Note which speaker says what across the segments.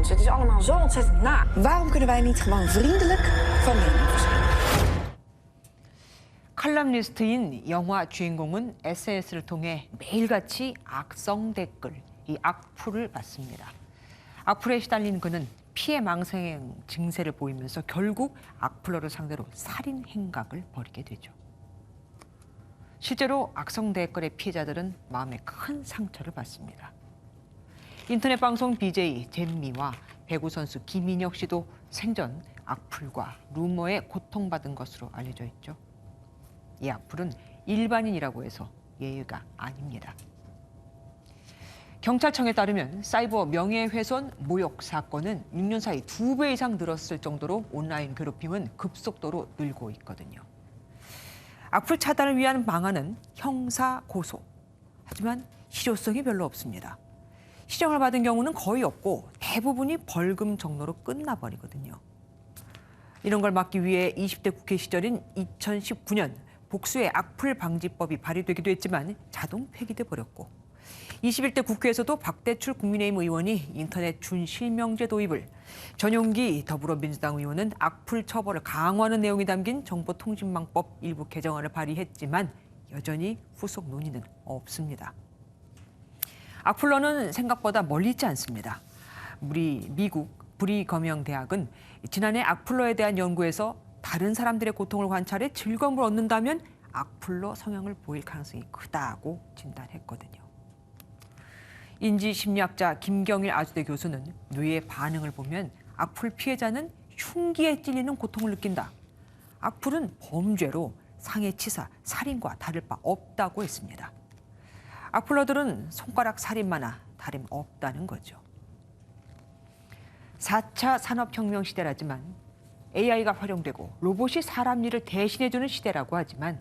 Speaker 1: mensen. Het is allemaal zo ontzettend na.
Speaker 2: Waarom kunnen wij niet gewoon vriendelijk van mening verschillen?
Speaker 3: 칼럼니스트인 영화 주인공은 SNS를 통해 매일같이 악성 댓글, 이 악플을 받습니다. 악플에 시달린 그는 피해망상 증세를 보이면서 결국 악플러를 상대로 살인 행각을 벌이게 되죠. 실제로 악성 댓글의 피해자들은 마음에 큰 상처를 받습니다. 인터넷 방송 BJ 잼미와 배구 선수 김인혁 씨도 생전 악플과 루머에 고통받은 것으로 알려져 있죠. 이 악플은 일반인이라고 해서 예의가 아닙니다. 경찰청에 따르면 사이버 명예훼손 모욕 사건은 6년 사이 2배 이상 늘었을 정도로 온라인 괴롭힘은 급속도로 늘고 있거든요. 악플 차단을 위한 방안은 형사 고소. 하지만 실효성이 별로 없습니다. 시정을 받은 경우는 거의 없고 대부분이 벌금 정도로 끝나버리거든요. 이런 걸 막기 위해 20대 국회 시절인 2019년 복수의 악플 방지법이 발의되기도 했지만 자동 폐기돼 버렸고 21대 국회에서도 박대출 국민의힘 의원이 인터넷 준실명제 도입을, 전용기 더불어민주당 의원은 악플 처벌을 강화하는 내용이 담긴 정보통신망법 일부 개정안을 발의했지만 여전히 후속 논의는 없습니다. 악플러는 생각보다 멀리 있지 않습니다. 우리 미국 브리거명 대학은 지난해 악플러에 대한 연구에서 다른 사람들의 고통을 관찰해 즐거움을 얻는다면 악플러 성향을 보일 가능성이 크다고 진단했거든요. 인지심리학자 김경일 아주대 교수는 뇌의 반응을 보면 악플 피해자는 흉기에 찔리는 고통을 느낀다. 악플은 범죄로 상해치사, 살인과 다를 바 없다고 했습니다. 악플러들은 손가락 살인마나 다름없다는 거죠. 4차 산업혁명 시대라지만 AI가 활용되고 로봇이 사람 일을 대신해주는 시대라고 하지만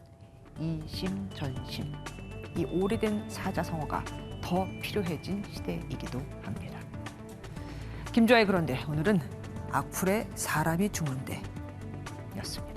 Speaker 3: 이심전심, 이 오래된 사자성어가 더 필요해진 시대이기도 합니다. 김주아의 그런데 오늘은 악플에 사람이 죽는데 였습니다.